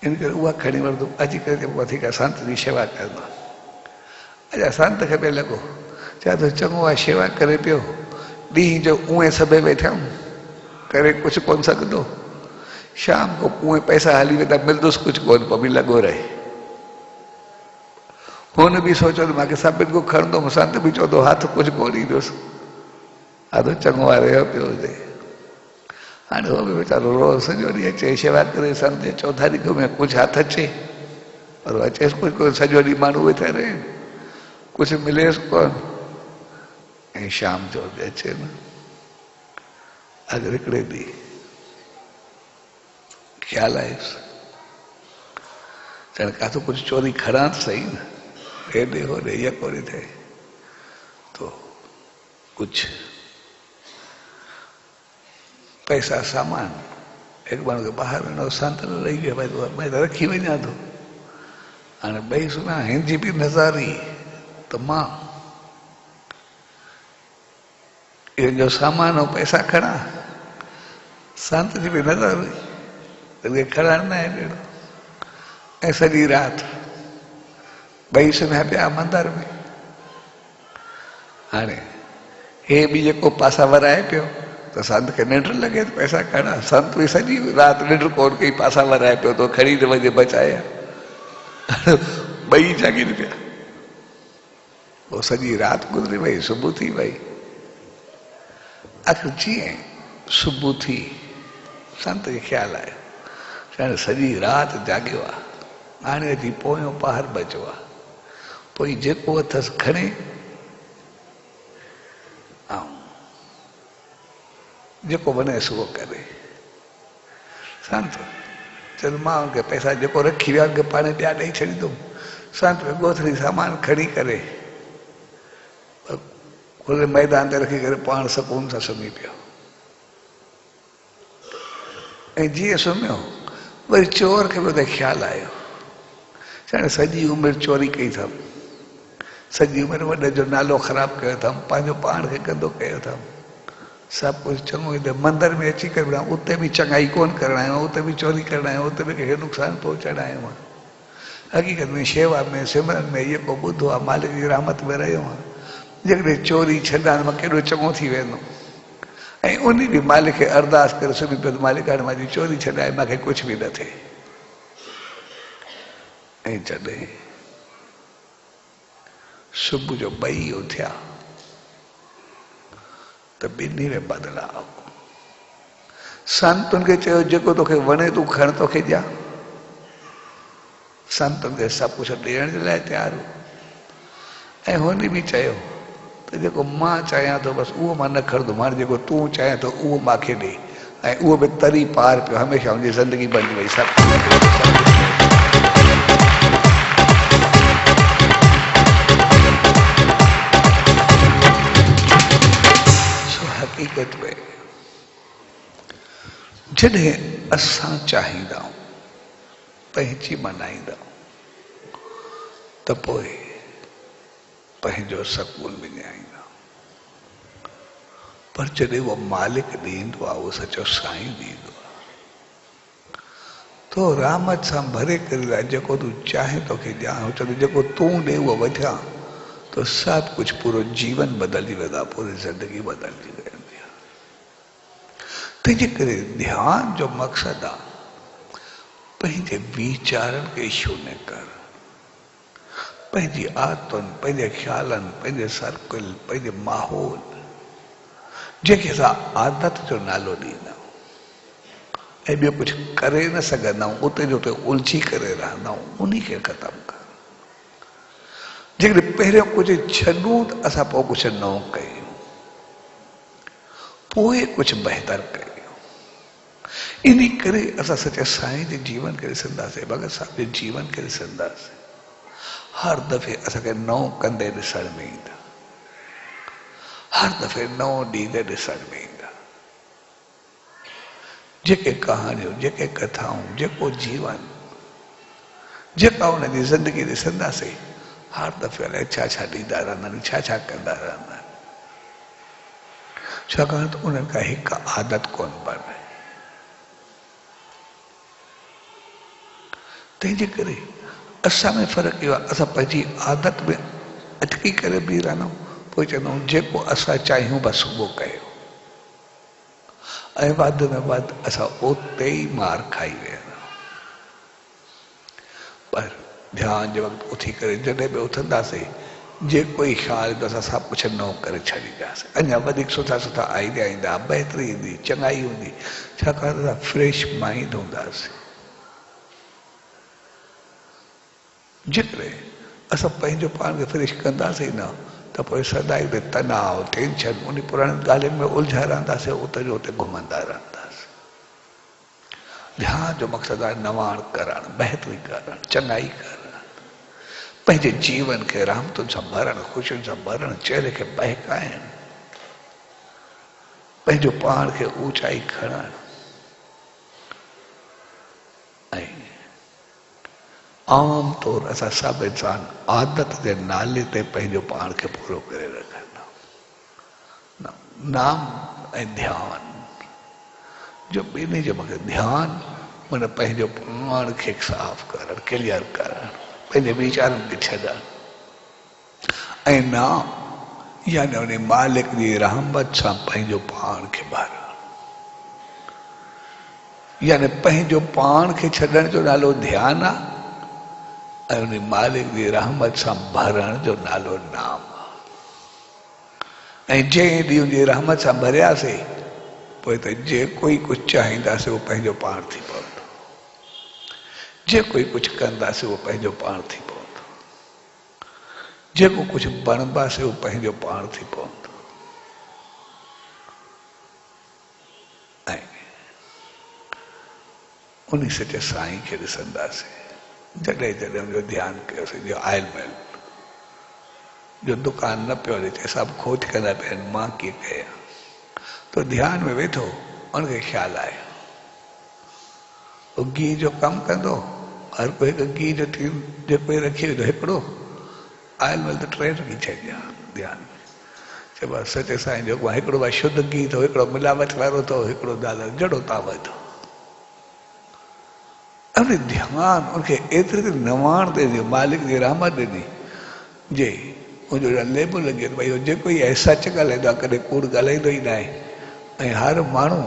इन करे उहा खणी वठंदो, अची करे वधीक संत जी शेवा कंदो। अच्छा संत खे पियो लॻो, चए थो चङो आहे शेवा करे पियो, ॾींहं जो उहे सभु वेठा करे कुझु कोन सघंदो, शाम को उहे पैसा हली वेंदा, मिलंदुसि कुझु कोन, पोइ बि लॻो रहे। हुन बि सोचियो त मूंखे सभिनि को खणंदुमि, संत बि चवंदो हथ कुझु कोन ईंदुसि, हा त चङो आहे रहियो पियो हुजे। हाणे उहो बि वीचारो रोज़ सॼो ॾींहुं अचे शेवा करे, संत जे चौथा ॾींहं में कुझु हथ अचे, पर अचेसि कुझु कोन, सॼो ॾींहुं माण्हू वेठा रहे, कुझु मिलेसि कोन। ऐं शाम जो बि अचे न। अॼु हिकिड़े ॾींहुं ख़्यालु आयुसि, चण काथो कुझु चोरी खणा त सही न, हेॾे होॾे यकोरी थिए, तो कुझु पैसा सामान हिकु माण्हू खे ॿाहिरि वञो, संत न रही वियो, भई रखी वञा थो। हाणे ॿई सुना हिनजी बि नज़र ई त मां इहो जो सामान ऐं पैसा खणा, संत जी बि नज़र हुई त उहे खणण न आहे अहिड़ो। ऐं सॼी राति ॿई सुम्हिया पिया मंदर में। हाणे हे बि जेको पासा वराए पियो त संत खे निंड लॻे त पैसा खणा, संत बि सॼी राति निंड कोन कई, पासा वराए पियो तो खणी न वञे बचाया, ॿई जाॻीनि पिया। पोइ सॼी राति गुज़री वई, सुबुह थी वई। आख़िर जीअं सुबुह थी संत खे ख़्यालु आयो, हाणे सॼी राति जाॻियो आहे, हाणे अची पोयों पहर बचियो आहे, पोइ जेको अथसि खणे ऐं जेको वञेसि उहो करे। संत चवंदो मां हुनखे पैसा जेको रखी विया उनखे पाणे ॿिया ॾेई छॾींदुमि। संत ॻोथड़ी सामान खणी करे खुले मैदान ते रखी करे पाण सुकून सां सुम्ही पियो। ऐं जीअं सुम्हियो वरी चोर खे बि ख़्यालु आयो, हाणे सॼी उमिरि चोरी कई अथमि, सॼी उमिरि वॾे जो नालो ख़राबु कयो अथमि, पंहिंजो पाण खे गंदो कयो अथमि, सब कुछ चङो ईंदो मंदिर में अची करे बि उते बि चङाई कोन करणु आयो उते बि चोरी करणु आयो उते बि कंहिंखे नुक़सानु पहुचाइणु आयो हक़ीक़त में शेवा में सिमरन में जेको ॿुधो आहे मालिक जी रहमत में रहियो आहे जेकॾहिं चोरी छॾा मां केॾो चङो थी वेंदो ऐं उन बि मालिक खे अरदास करे सुम्ही पियो मालिक हाणे मुंहिंजी चोरी छॾाए मूंखे कुझु बि न थिए ऐं जॾहिं सुबुह जो 2 उथिया त ॿिन्ही में बदिलाव संतुनि खे चयो जेको तोखे वणे तूं खण तोखे ॾियां संतुनि खे सभु कुझु ॾियण जे लाइ तयारु हो ऐं हुन बि चयो त जेको मां चाहियां थो बसि उहो मां न खणंदुमि हाणे जेको तूं चाहियां थो उहो मूंखे ॾे ऐं उहो बि तरी पार पियो हमेशह मुंहिंजी ज़िंदगी बणिजी वई सभु हक़ीक़त में जॾहिं असां चाहींदा आहियूं पंहिंजी मनाईंदा त पोइ पंहिंजो सकून विञाईंदा पर जॾहिं उहो मालिक ॾींदो आहे उहो सचो साईं ॾींदो आहे तो रहमत सां भरे करे जेको तूं चाहे तोखे ॾियां चवंदो जेको तूं ॾे उहो वठियां तो सब कुछ पूरो जीवन बदलजी वेंदो आहे पूरी ज़िंदगी बदलजी वेंदी आहे तंहिंजे करे ध्यान जो मक़सदु आहे पंहिंजे वीचारनि खे शून्य कर पंहिंजी आदतुनि पंहिंजे ख़्यालनि पंहिंजे सर्कल पंहिंजे माहौल जंहिंखे असां आदत जो नालो ॾींदा आहियूं ऐं ॿियो कुझु करे न सघंदा आहियूं उते जो उते उलझी करे रहंदा आहियूं उन खे ख़तमु कर जेकॾहिं पहिरियों कुझु छॾूं त असां पोइ कुझु नओं कयूं पोइ कुझु बहितर कयूं इन करे असां सचे साईं जे जीवन खे ॾिसंदासीं भगत साहब जे जीवन खे ॾिसंदासीं हर दफ़े असांखे नओं कंदे ॾिसण में ईंदा हर दफ़े नओं ॾींदे ॾिसण में ईंदा जेके कहाणियूं जेके कथाऊं जेको जीवन जेका हुनजी ज़िंदगी ॾिसंदासीं हर दफ़े अलाए छा छा ॾींदा रहंदा आहिनि छा छा कंदा रहंदा आहिनि छाकाणि त उन्हनि खां हिकु आदत कोन बणे तंहिंजे करे असां में फ़र्क़ु इहो आहे असां पंहिंजी आदत में अटकी करे बीह रहंदा आहियूं पोइ चवंदा आहियूं जेको असां चाहियूं बसि उहो कयो ऐं वधि में वधि असां उते ई मार खाई वेंदा पर ध्यान जे वक़्तु उथी करे जॾहिं बि उथंदासीं जेको ई ख़्यालु ईंदो असां सभु कुझु नओं करे छॾींदासीं अञा वधीक सुठा सुठा आइडिया ईंदा बहितरी ईंदी चङाई हूंदी छाकाणि त असां फ्रेश माइंड हूंदासीं जेकॾहिं असां पंहिंजो पाण खे फ्रेश कंदासीं न त पोइ सदाई बि तनाव टेंशन उन पुराणी ॻाल्हियुनि में उलझा रहंदासीं उते जो उते घुमंदा रहंदासीं ध्यान जो मक़सदु आहे नवाण करणु बहितरी करणु चङाई करणु पंहिंजे जीवन खे रहमतुनि सां भरणु ख़ुशियुनि सां भरणु चहिरे खे बहकाइणु पंहिंजो पाण खे ऊचाई खणणु ऐं आम तौर असां सभु इंसान आदत जे नाले ते पंहिंजो पाण खे पूरो करे रखंदा नाम ऐं ध्यान जो ॿिन्ही जो मूंखे ध्यानु माना पंहिंजो पाण खे साफ़ करणु क्लियर करणु पंहिंजे वीचारनि खे छॾणु ऐं नाम यानी उन मालिक जी रहमत सां पंहिंजो पाण खे भरणु यानी पंहिंजो पाण खे छॾण जो नालो ध्यानु आहे ऐं उन मालिक जी रहमत सां भरण जो नालो नाम ऐं जंहिं ॾींहुं जी रहमत सां भरियासीं पोइ त जेको ई कुझु चाहींदासीं उहो पंहिंजो पाण थी पवंदो जेको ई कुझु कंदासीं उहो पंहिंजो पाण थी पवंदो जेको कुझु बणबासीं उहो पंहिंजो पाण थी पवंदो ऐं उन सचे साईं खे ॾिसंदासीं जॾहिं जॾहिं हुनजो ध्यानु कयोसीं जो आयल महिल जो दुकान न पियो हले चए सभु खोज कंदा पिया आहिनि मां कीअं कयां तो ध्यान में वेठो उनखे ख्यालु आयो उहो गिह जो कमु कंदो हर कोई हिकु गिह जो टीन जेको रखी वेंदो हिकिड़ो आयल महिल त 3 रखी छॾिया ध्यानु चइबो सचे साईं जो हिकिड़ो आहे शुद्ध गीत हो, हिकिड़ो मिलावट वारो तो, हिकिड़ो दादा जड़ो तावत हो। अरे ध्यान उनखे एतिरे नवाण दे दियो, मालिक जी रहमत ॾिनी जे मुंहिंजो लेबो लॻे भई जेको ई सच ॻाल्हाईंदो आहे कॾहिं कूड़ ॻाल्हाईंदो ई न आहे। ऐं हर माण्हू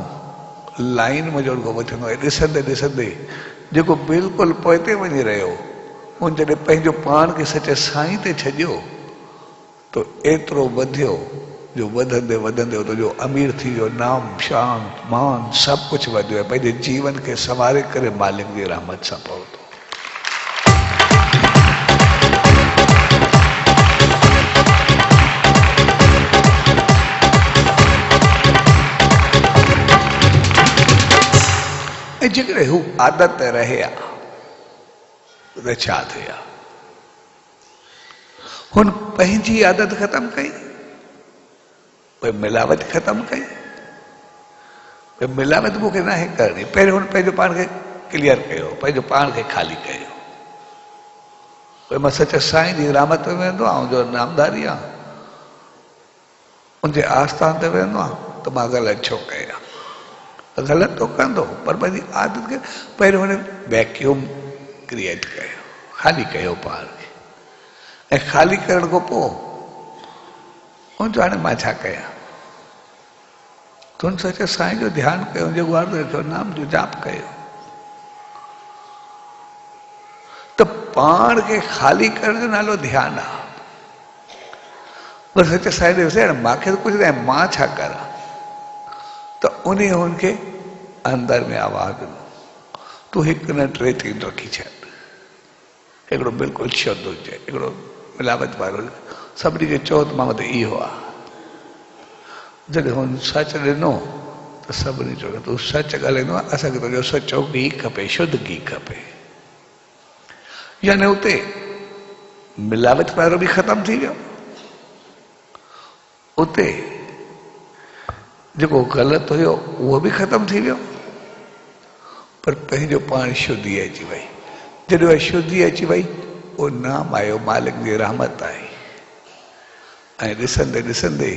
लाइन में जो वठंदो आहे, ॾिसंदे ॾिसंदे जेको बिल्कुलु पोइते वञी रहियो उन जॾहिं पंहिंजो पाण खे सचे साईं ते छॾियो तो एतिरो वधियो जो वधंदे वधंदे तो जो अमीर थी वियो, नाम शान मान सभु कुझु वधियो आहे, पंहिंजे जीवन खे संवारे करे मालिक जी रहमत सां पहुतो। ऐं जेकॾहिं हू आदत रहे त छा थिए हा, हुन पंहिंजी आदत ख़तम कई, भई मिलावट ख़तम कई, भई मिलावट मूंखे नाहे करणी। पहिरियों हुन पंहिंजो पाण खे क्लियर कयो, पंहिंजो पाण खे ख़ाली कयो, भई मां सच साईं जी रहमत में वेंदो आहियां, जो नामदारी आहे उनजे आस्थान ते वेंदो आहियां त मां ग़लति छो कयां, ग़लति तो कंदो पर पंहिंजी आदत खे पहिरियों हुन वैक्यूम क्रिएट कयो, ख़ाली कयो पाण खे। ऐं ख़ाली करण खां पोइ हुन चयो हाणे मां छा कयां, तुन सचे साईं जो ध्यानु कयो, जेको अर्थ रखियो, नाम जो जाप कयो, त पाण खे ख़ाली करण जो नालो ध्यानु आहे। पर सचे साईं ॾे हाणे मूंखे त कुझु न आहे, मां छा करां, त उन हुनखे अंदर में आवाज़ ॾिनो, तूं हिकु न टे तीन रखी छॾ, हिकिड़ो बिल्कुलु शुद्ध हुजे, हिकिड़ो मिलावट वारो, सभिनी खे चओ त मां वटि इहो आहे। जॾहिं हुन सच ॾिनो त सभिनी चयो तूं सच ॻाल्हाईंदो आहे, असांखे तुंहिंजो सचो घी खपे, शुद्ध घी खपे। यानी उते मिलावट वारो बि ख़तम थी वियो, उते जेको ग़लति हुयो उहो बि ख़तम थी वियो, पर पंहिंजो पाण शुद्धि अची वई। जॾहिं शुद्धि अची वई उहो नाम आयो, मालिक जी रहमत आई। ऐं ॾिसंदे ॾिसंदे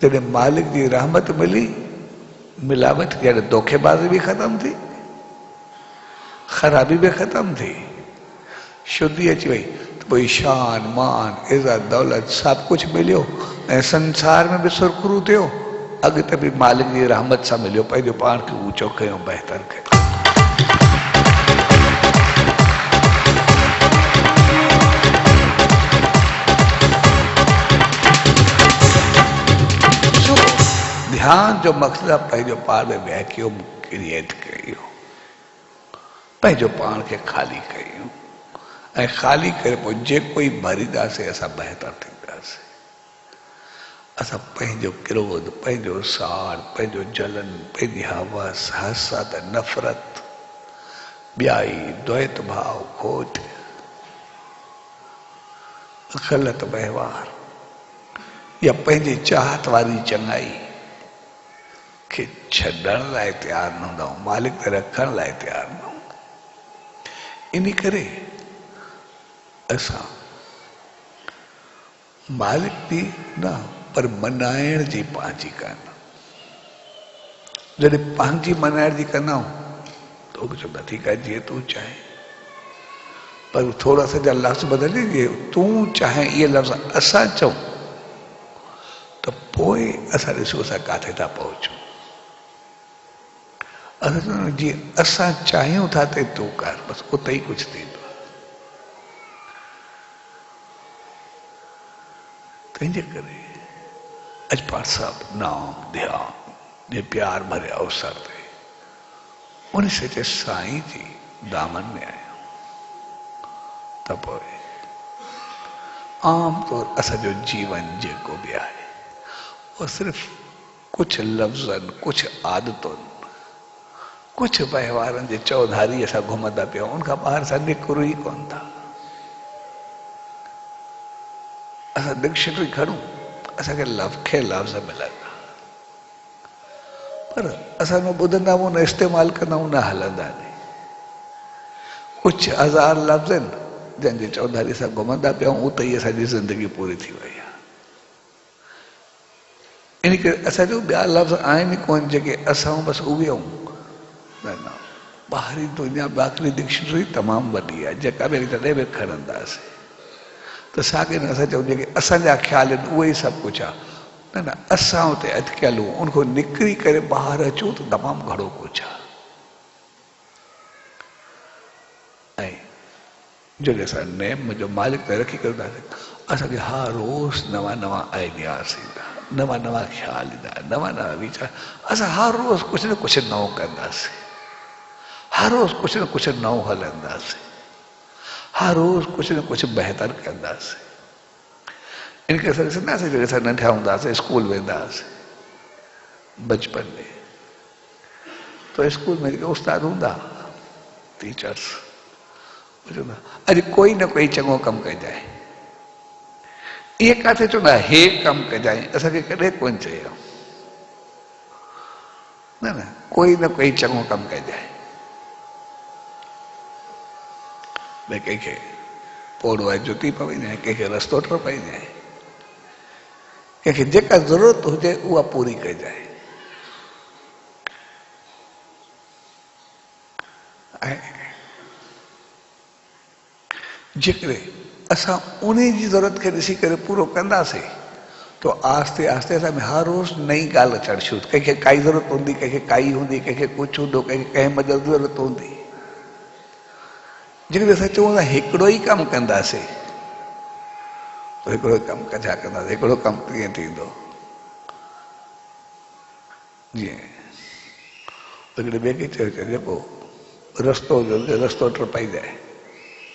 जॾहिं मालिक जी रहमत मिली, मिलावट यानी धोखेबाज़ी भी ख़त्म थी, ख़राबी भी ख़त्म थी, शुद्धि अची वई, तो कोई शान मान इज़्ज़त दौलत सब कुछ मिलियो ऐं संसार में भी सुरखरू थियो, अॻिते भी मालिक जी रहमत सां मिलियो, पंहिंजो पाण खे ऊंचो कयो, बहितर कयो। ध्यान जो मक़सद पंहिंजो पाण में वैक्यूम क्रिएट कयो, पंहिंजो पाण खे ख़ाली कयूं, ऐं ख़ाली करे पोइ जेको ई भरींदासीं असां बहितर थींदासीं। असां पंहिंजो क्रोध, पंहिंजो साड़, पंहिंजो जलन, पंहिंजी हवस, हसद, नफ़रत, ॿियाई, द्वैत भाव, खोट, ग़लति व्यवहार या पंहिंजी चाहत वारी चङाई खे छॾण लाइ तयारु न हूंदा आहियूं, मालिक ते रखण लाइ तयारु न हूंदा। इन करे असां मालिक जी न पर मनाइण जी पंहिंजी कंदा, जॾहिं पंहिंजी मनाइण जी कंदा तो कुझु नथी कर, जीअं तूं चाहे, पर थोड़ा सा जा लफ़्ज़ बदले, जे तूं चाहे इहे लफ़्ज़ असां चऊं त पोइ असां ॾिसूं असां किथे था पहुचूं। जीअं असां चाहियूं था ते तूं कर, बसि उते ई कुझु थींदो। तंहिंजे करे अॼु पाण सभु नाम ध्यान जे प्यार भरे अवसर ते उन सचे साईं जी दामन में आहियूं, त पोइ आम तौर असांजो जीवन जेको बि आहे उहो सिर्फ़ु कुझु लफ़्ज़नि, कुझु आदतुनि, कुछ व्यवहारनि जे चौधारी असां घुमंदा पिया, उनखां ॿाहिरि असां निकिरूं ई कोन था। असां डिक्शनरी खणूं, असांखे लखे लफ़्ज़ मिलंदा, पर असां न ॿुधंदा आहियूं, न इस्तेमालु कंदा आहियूं, न हलंदा आहिनि। कुझु हज़ार लफ़्ज़ आहिनि जंहिंजे चौधारी असां घुमंदा पिया आहियूं, उते ई असांजी ज़िंदगी पूरी थी वई आहे। इन करे असां जो ॿिया लफ़्ज़ आहिनि ई कोन जेके असां बसि उहे आहियूं। न ॿाहिरी दुनिया बाक़ी डिक्शनरी तमामु वॾी आहे जेका बि तॾहिं बि खणंदासीं त साॻे न असां चऊं जेके असांजा ख़्याल आहिनि उहे ई सभु कुझु आहे। न न असां हुते अटकियल हूं उनखां निकिरी करे ॿाहिरि अचूं त तमामु घणो कुझु आहे। ऐं जॾहिं असां नेम जो मालिक त रखी कंदासीं असांखे हर रोज़ नवां नवां आइडियाज़ ईंदा, नवां नवां ख़्याल ईंदा, नवां नवां वीचार। असां हर रोज़ कुझु न कुझु नओं कंदासीं, हर रोज़ कुझु न कुझु नओं हलंदासीं, हर रोज़ कुझु न कुझु बहितर कंदासीं। इन करे असां ॾिसंदासीं जॾहिं असां नंढा हूंदासीं स्कूल वेंदा हुआसीं बचपन में तो स्कूल में जेके उस्ताद हूंदा टीचर्स अॼु कोई न कोई चङो कमु कजांइ, इहे किथे चवंदा हे कमु कजांइ, असांखे कॾहिं कोन चयो। न न कोई न कोई चङो कमु कजांइ। भई कंहिंखे पोड़ो आहे जुती पवंदी, कंहिंखे रस्तो टपाईंदी, कंहिंखे जेका ज़रूरत हुजे उहा पूरी कजांइ। ऐं जेकॾहिं असां उन जी ज़रूरत खे ॾिसी करे पूरो कंदासीं तो आस्ते आस्ते असां में हर रोज़ नई ॻाल्हि अचणु शुरू। कंहिंखे काई ज़रूरत हूंदी, कंहिंखे काई हूंदी, कंहिंखे कुझु हूंदो, कंहिंखे कंहिं मदद जी ज़रूरत हूंदी। जेकॾहिं असां चऊं था हिकिड़ो ई कमु कंदासीं तो हिकिड़ो कमु छा कंदासीं, हिकिड़ो कमु कीअं थींदो? जीअं हिकिड़े ॿिए खे चयो जेको रस्तो रस्तो टपाईंदे,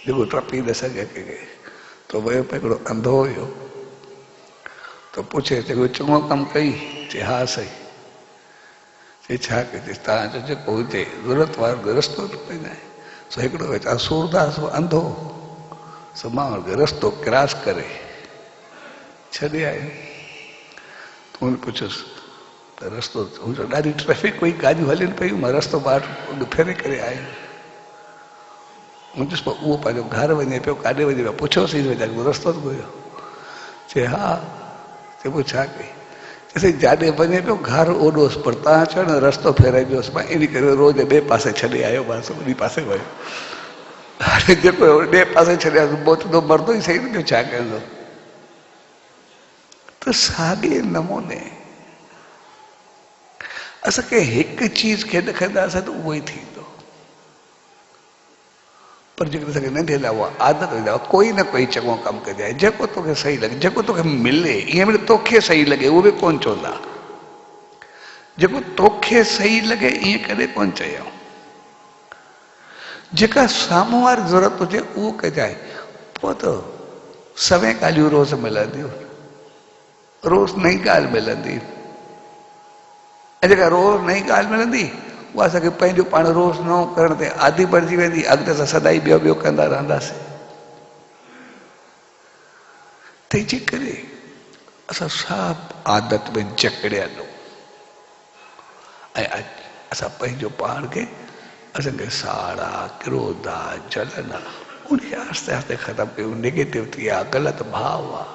जेको टपी न सघे कंहिंखे तो वियो हिकिड़ो अंधो हुयो तो पुछे चङो चङो कमु कई? चए हा सही। चए छा कई? तव्हांजो जेको हुजे ज़रूरत वारो रस्तो टपाईंदा आहिनि सो हिकिड़ो वीचारो सूरदास अंधो सो मां रस्तो क्रॉस करे छॾे आयो। तो हुन पुछियुसि त रस्तो ॾाढी ट्रैफिक हुई, गाॾियूं हलनि पियूं, मां रस्तो ॿाहिरि फेरे करे आयुमि। मुंहिंजो उहो पंहिंजो घर वञे पियो, काॾे वञे पियो, पुछियोसीं वीचारो रस्तो त ॻोल्हियो? चए हा। चए पोइ छा कई? चइसि जाॾे वञे पियो घर ओॾोसि पर तव्हां चयो न रस्तो फेराइजोसि, मां इन करे रोज़ ॿिए पासे छॾे आयो, बसि उन पासे वियो। हाणे जेको ॿिए पासे छॾिया पहुचंदो मरंदो ई सही न, ॿियो छा कंदो? त साॻे नमूने असांखे हिकु चीज़ खे ॾिसंदासीं त उहो ई थींदो। पर जेकॾहिं असांखे नंढे लाइ उहा आदत हुजे कोई न कोई चङो कमु कजांइ, जेको तोखे सही लॻे, जेको तोखे मिले, ईअं बि तोखे सही लॻे उहो बि कोन चवंदा, जेको तोखे सही लॻे ईअं कॾहिं कोन चयो। जेका साम्हूं वारी ज़रूरत हुजे उहो कजांइ। पोइ त सभई ॻाल्हियूं रोज़ मिलंदियूं, रोज़ नई ॻाल्हि मिलंदी। ऐं जेका रोज़ नई ॻाल्हि मिलंदी उहा असांखे पंहिंजो पाण रोज़ नओं करण ते आदी पइजी वेंदी, अॻिते असां सदाई ॿियो ॿियो कंदा रहंदासीं। तंहिंजे करे असां सभु आदत में जकड़ियल आहियूं ऐं अॼु असां पंहिंजो पाण खे असांखे साड़ा क्रोध आहे, जलन आहे, उनखे आस्ते आस्ते ख़तमु कयूं। नेगेटिविटी आहे, ग़लति भाव आहे,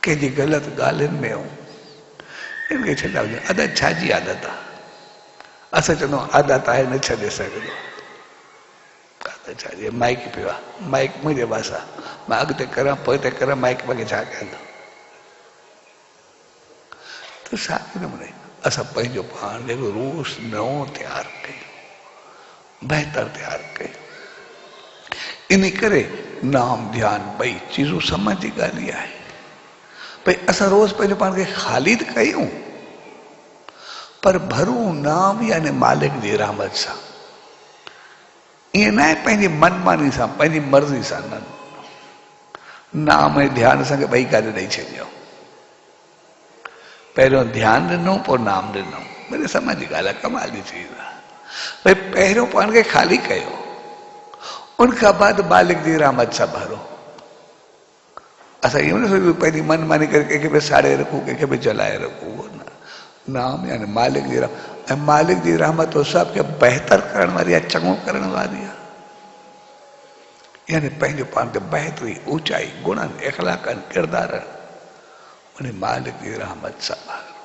कंहिंजी ग़लति ॻाल्हियुनि में आहियूं, इनखे छॾा वञो। आदत छाजी आदत आहे? असां चवंदा आहियूं आदत आहे न छॾे सघंदो। आदत छाजी? माइक पियो आहे, माइक मुंहिंजे पास आहे, मां अॻिते करां पोइते करां, माइक मूंखे छा कंदो? त साॻे नमूने असां पंहिंजो पाण खे रोज़ नओं तयारु कयूं, बहितर तयारु कयूं। इन करे नाम ध्यानु ॿई चीज़ूं समझ जी ॻाल्हि ई आहे। भई असां रोज़ पंहिंजो पाण खे ख़ाली त कयूं पर भरूं नाम यानी मालिक जी रहमत सां। ईअं न आहे पंहिंजी मनमानी सां, पंहिंजी मर्ज़ी सां न। नाम ऐं ध्यानु असांखे ॿई ॻाल्हि ॾेई छॾियो। पहिरियों ध्यानु ॾिनो पोइ नाम ॾिनो, भले समझ जी ॻाल्हि आहे, कमाल जी चीज़ आहे। भई पहिरियों पाण खे ख़ाली कयो, उनखां बाद मालिक जी रहमत सां भरो। असां इहो न सोचियो पंहिंजी मनमानी करे कंहिंखे बि साड़े रखूं, कंहिंखे बि जलाए रखूं, उहो न। नाम यानी मालिक जी रहमत, ऐं मालिक जी रहमत उहो सभु खे बहितर करण वारी आहे, चङो करण वारी आहे। यानी पंहिंजो पाण खे बहितरी, ऊचाई, गुणनि, इख़लाक़नि, किरदारनि उन्हें मालिक की रहमत संभालो।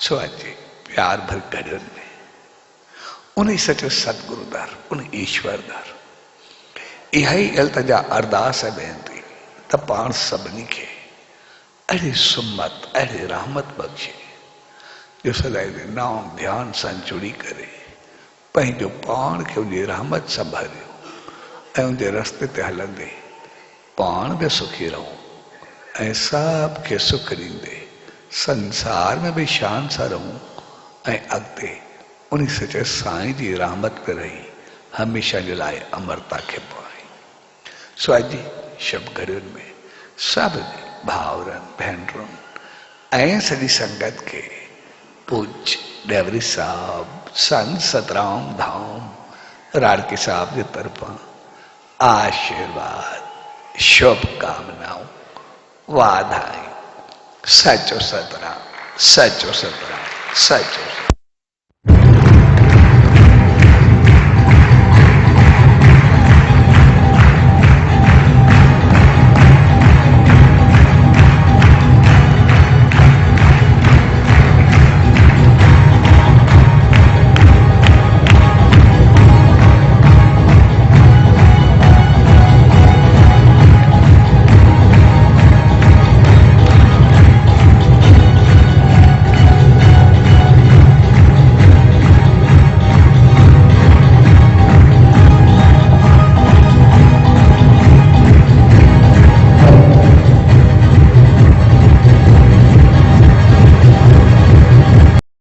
सो आज प्यार भर घड़ियुनि में उन्हीं सचो सतगुरु दर, उन ईश्वर दर इहा ही इल्तिजा अरदास बेनती त पाण सभिनी खे अहिड़ी सुमत अहिड़ी रहमत बख़्शे जो सदाई नाम ध्यान सां जुड़ी करे पंहिंजो पाण खे उनजी रहमत सां भरियो ऐं उनजे रस्ते ते हलंदे पाण बि सुखी रहूं ऐं सभ खे सुख ॾींदे संसार में भी शान सां रहूं ऐं अॻिते उन सचे साईं जी रहमत पे रही हमेशा जे लाइ अमरता खे पाई। सो अॼु शब घड़ियुनि में सभिनी भाउरनि भेनरुनि ऐं सॼी संगत खे पूज्य डेवरी साहब संत सतराम धाम राड़के साहब जे तरफां आशीर्वाद शुभकामनाओं वाधायूं। सचो सतराम, सचो सतराम, सचो सतराम।